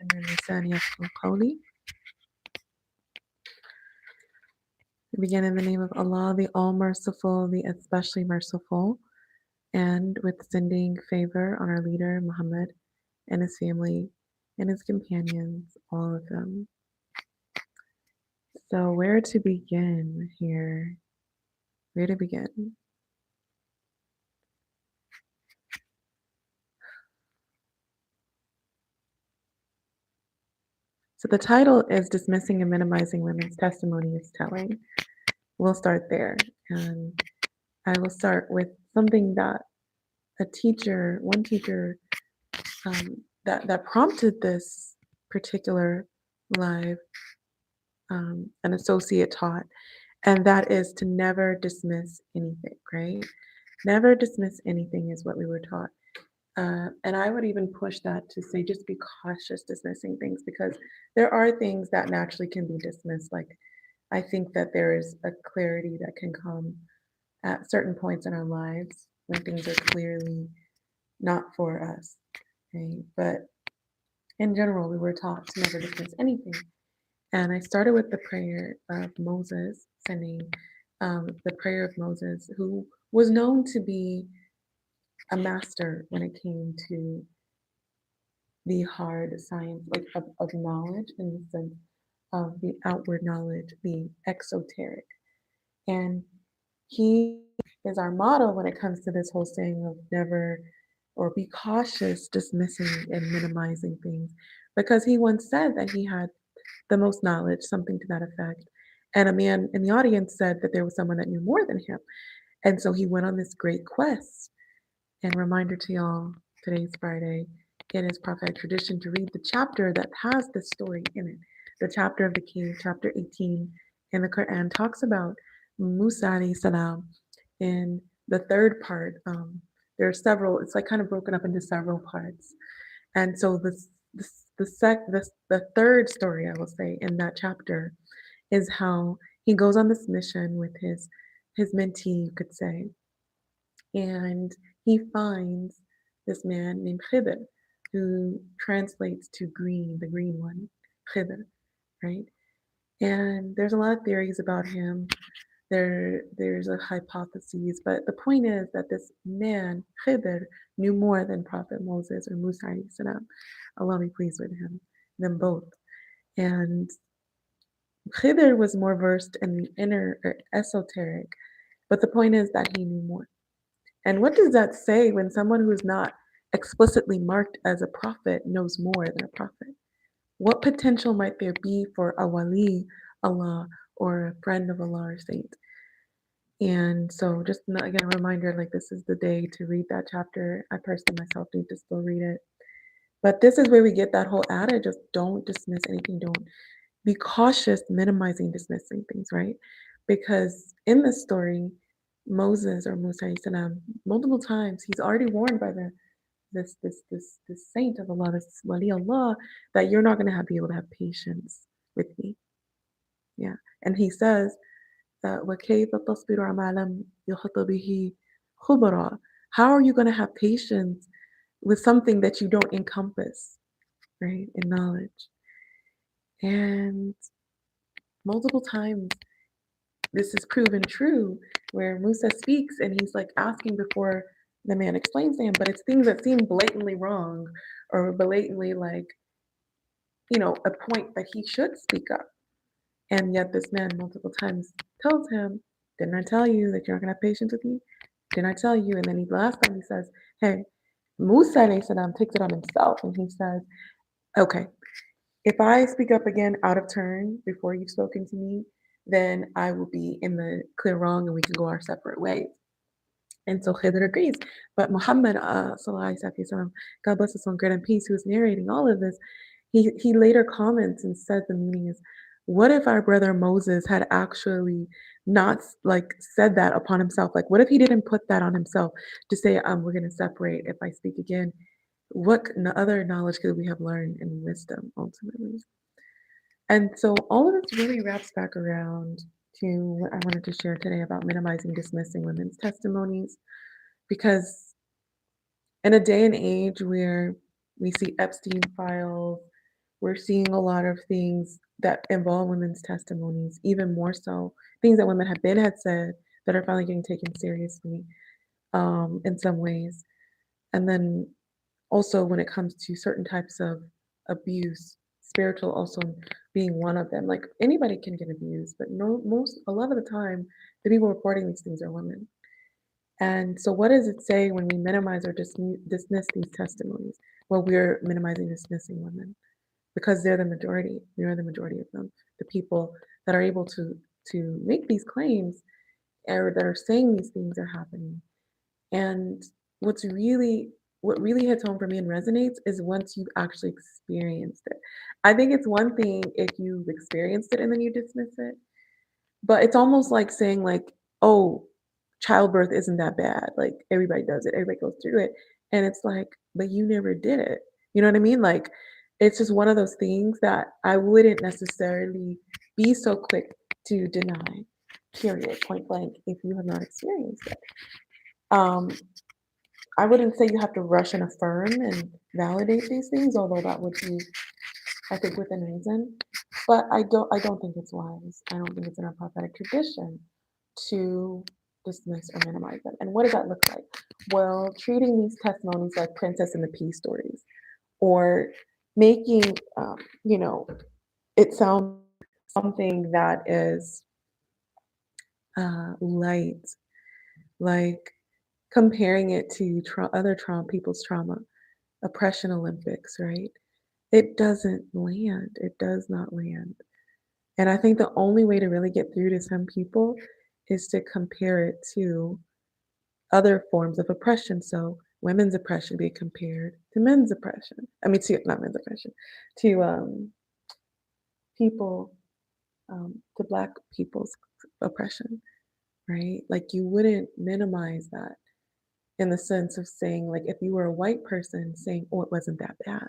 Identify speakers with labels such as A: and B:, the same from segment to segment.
A: من لساني يفقهوا قولي. We begin in the name of Allah, the All-Merciful, the Especially Merciful, and with sending favor on our leader, Muhammad, and his family, and his companions, all of them. So where to begin here? Where to begin? So the title is Dismissing and Minimizing Women's Testimony is Telling. We'll start there. And I will start with something that one teacher that prompted this particular live, an associate taught, and that is to never dismiss anything, right? Never dismiss anything is what we were taught. And I would even push that to say just be cautious dismissing things, because there are things that naturally can be dismissed. Like, I think that there is a clarity that can come at certain points in our lives when things are clearly not for us. Okay? But in general, we were taught to never dismiss anything. And I started with the prayer of Moses, sending the prayer of Moses, who was known to be a master when it came to the hard science, like of knowledge, in the sense of the outward knowledge, the exoteric. And he is our model when it comes to this whole saying of never, or be cautious dismissing and minimizing things, because he once said that he had the most knowledge, something to that effect. And a man in the audience said that there was someone that knew more than him. And so he went on this great quest. And reminder to y'all, today's Friday. It is prophetic tradition to read the chapter that has this story in it. The chapter of the cave, chapter 18 in the Quran, talks about Musa alayhi salam. In the third part, there are several, it's like kind of broken up into several parts. And so the third story, I will say, in that chapter is how he goes on this mission with his mentee, you could say, and he finds this man named Khidr, who translates to green, the green one, Khidr, right? And there's a lot of theories about him. There's a hypothesis, but the point is that this man, Khidr, knew more than Prophet Moses or Musa alayhi salam. Allah be pleased with him, them both. And Khidr was more versed in the inner or esoteric, but the point is that he knew more. And what does that say when someone who is not explicitly marked as a prophet knows more than a prophet? What potential might there be for a wali Allah or a friend of Allah or saint? And so just again, a reminder, like, this is the day to read that chapter. I personally myself need to still read it. But this is where we get that whole adage of don't dismiss anything, don't be cautious minimizing dismissing things, right? Because in this story, Moses or Musa alayhi salam, multiple times he's already warned by this saint of Allah, this wali Allah, that you're not going to be able to have patience with me. Yeah. And he says that وَكَيْفَ تَصْبِرُ عَلَى مَا لَمْ يُحِطَ بِهِ خُبْرًا. How are you going to have patience with something that you don't encompass, right, in knowledge? And multiple times this is proven true, where Musa speaks and he's like asking before the man explains to him, but it's things that seem blatantly wrong or blatantly like, a point that he should speak up. And yet this man multiple times tells him, didn't I tell you that you're not going to have patience with me? Didn't I tell you? And then last time he says, hey, Musa alayhi salam takes it on himself and he says, okay, if I speak up again out of turn before you've spoken to me, then I will be in the clear wrong and we can go our separate ways. And so Khidr agrees. But Muhammad, sallallahu alaihi wasallam, God bless us on good and peace, who is narrating all of this, he later comments and says the meaning is, what if our brother Moses had actually not like said that upon himself? Like, what if he didn't put that on himself to say, we're going to separate if I speak again? What other knowledge could we have learned and wisdom ultimately? And so all of this really wraps back around to what I wanted to share today about minimizing, dismissing women's testimonies. Because in a day and age where we see Epstein files, We're seeing a lot of things that involve women's testimonies, even more so things that women had said that are finally getting taken seriously in some ways. And then also when it comes to certain types of abuse, spiritual also being one of them. Like anybody can get abused, but no, a lot of the time, the people reporting these things are women. And so, what does it say when we minimize or dismiss these testimonies? Well, we're minimizing, dismissing women because they're the majority. We are the majority of them, the people that are able to make these claims or that are saying these things are happening. And what's really what really hits home for me and resonates is once you've actually experienced it. I think it's one thing if you've experienced it and then you dismiss it, but it's almost like saying like, "Oh, childbirth isn't that bad. Like everybody does it. Everybody goes through it." And it's like, "But you never did it." You know what I mean? Like it's just one of those things that I wouldn't necessarily be so quick to deny, period, point blank, if you have not experienced it. Um, I wouldn't say you have to rush and affirm and validate these things, although that would be, I think, within reason. But I don't think it's wise. I don't think it's in our prophetic tradition to dismiss or minimize them. And what does that look like? Well, treating these testimonies like Princess and the Pea stories, or making, you know, it sound something that is light, like comparing it to other trauma, people's trauma, oppression Olympics, right? It doesn't land. It does not land. And I think the only way to really get through to some people is to compare it to other forms of oppression. So women's oppression be compared to men's oppression. I mean, to not men's oppression, to people, to Black people's oppression, right? Like you wouldn't minimize that in the sense of saying, like, if you were a white person saying, oh, it wasn't that bad,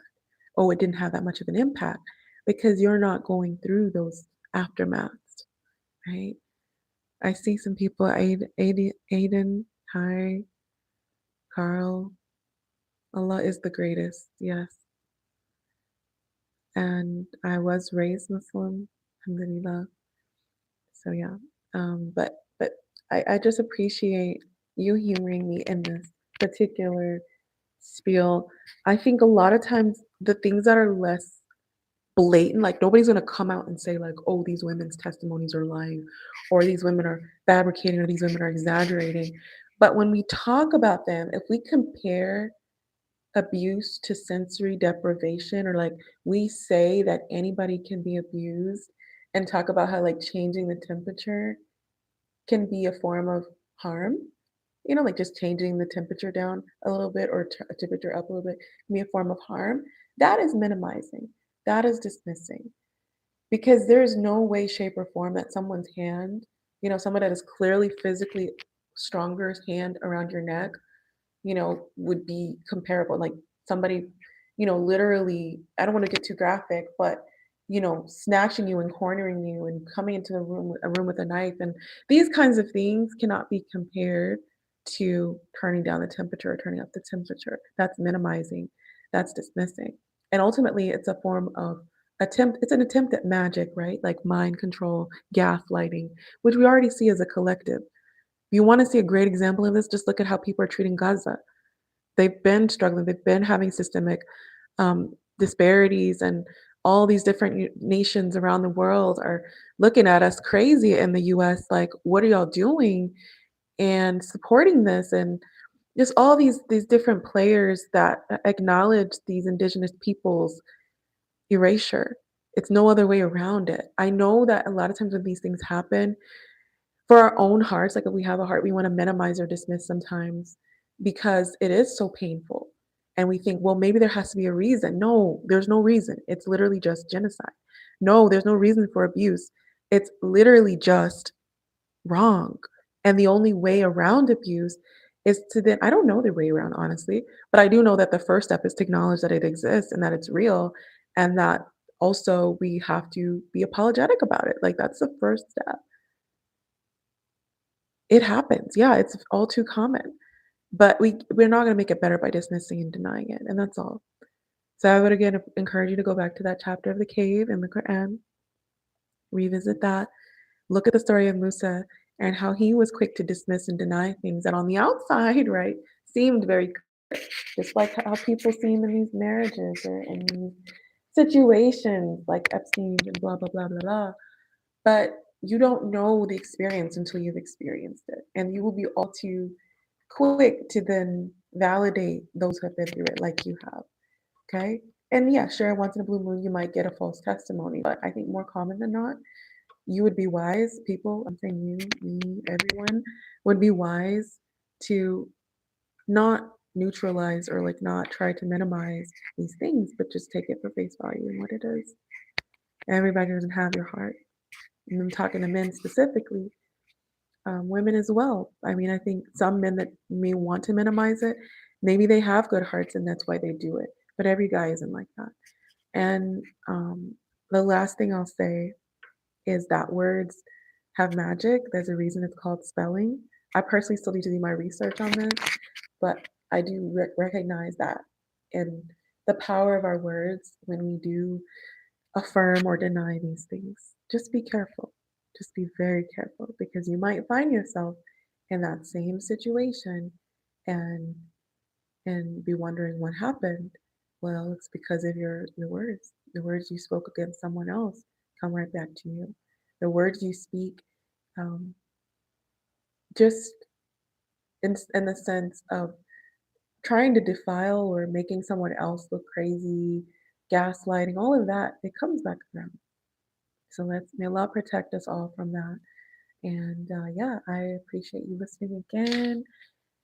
A: oh, it didn't have that much of an impact, because you're not going through those aftermaths, right? I see some people, Aiden, hi, Carl, Allah is the greatest, yes. And I was raised Muslim, alhamdulillah. So yeah, but I just appreciate you humoring me in this particular spiel. I think a lot of times the things that are less blatant, like nobody's gonna come out and say like, oh, these women's testimonies are lying, or these women are fabricating, or these women are exaggerating. But when we talk about them, if we compare abuse to sensory deprivation, or like we say that anybody can be abused and talk about how like changing the temperature can be a form of harm, like just changing the temperature down a little bit or temperature up a little bit can be a form of harm. That is minimizing, that is dismissing, because there's no way, shape, or form that someone's hand, someone that is clearly physically stronger's hand around your neck, would be comparable. Like somebody, literally, I don't want to get too graphic, but snatching you and cornering you and coming into a room with a knife, and these kinds of things cannot be compared to turning down the temperature or turning up the temperature. That's minimizing, that's dismissing. And ultimately it's a form of it's an attempt at magic, right? Like mind control, gaslighting, which we already see as a collective. If you want to see a great example of this, just look at how people are treating Gaza. They've been struggling, they've been having systemic disparities, and all these different nations around the world are looking at us crazy in the US, like, what are y'all doing? And supporting this, and just all these different players that acknowledge these indigenous peoples' erasure. It's no other way around it. I know that a lot of times when these things happen, for our own hearts, like if we have a heart, we want to minimize or dismiss sometimes because it is so painful. And we think, well, maybe there has to be a reason. No, there's no reason. It's literally just genocide. No, there's no reason for abuse. It's literally just wrong. And the only way around abuse is to then, I don't know the way around, honestly, but I do know that the first step is to acknowledge that it exists and that it's real, and that also we have to be apologetic about it. Like that's the first step. It happens. Yeah, it's all too common. But we're not gonna make it better by dismissing and denying it, and that's all. So I would again encourage you to go back to that chapter of the cave in the Quran, revisit that, look at the story of Musa and how he was quick to dismiss and deny things that on the outside, right, seemed very clear, just like how people seem in these marriages or in these situations like Epstein and blah, blah, blah, blah, blah. But you don't know the experience until you've experienced it. And you will be all too quick to then validate those who have been through it like you have. Okay. And yeah, sure, once in a blue moon, you might get a false testimony, but I think more common than not, you would be wise, people, I'm saying you, me, everyone, would be wise to not neutralize or like not try to minimize these things, but just take it for face value and what it is. Everybody doesn't have your heart. And I'm talking to men specifically, women as well. I mean, I think some men that may want to minimize it, maybe they have good hearts and that's why they do it. But every guy isn't like that. And the last thing I'll say is that words have magic. There's a reason it's called spelling. I personally still need to do my research on this, but I do recognize that in the power of our words when we do affirm or deny these things. Just be careful. Just be very careful because you might find yourself in that same situation and be wondering what happened. Well, it's because of your words. The words you spoke against someone else come right back to you. The words you speak, um, just in the sense of trying to defile or making someone else look crazy, gaslighting, all of that, it comes back around. So may Allah protect us all from that. And yeah, I appreciate you listening again.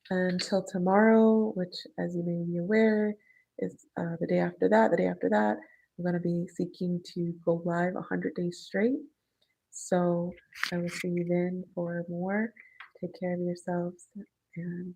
A: Until tomorrow, which, as you may be aware, is the day after that. The day after that, I'm going to be seeking to go live 100 days straight. So I will see you then for more. Take care of yourselves and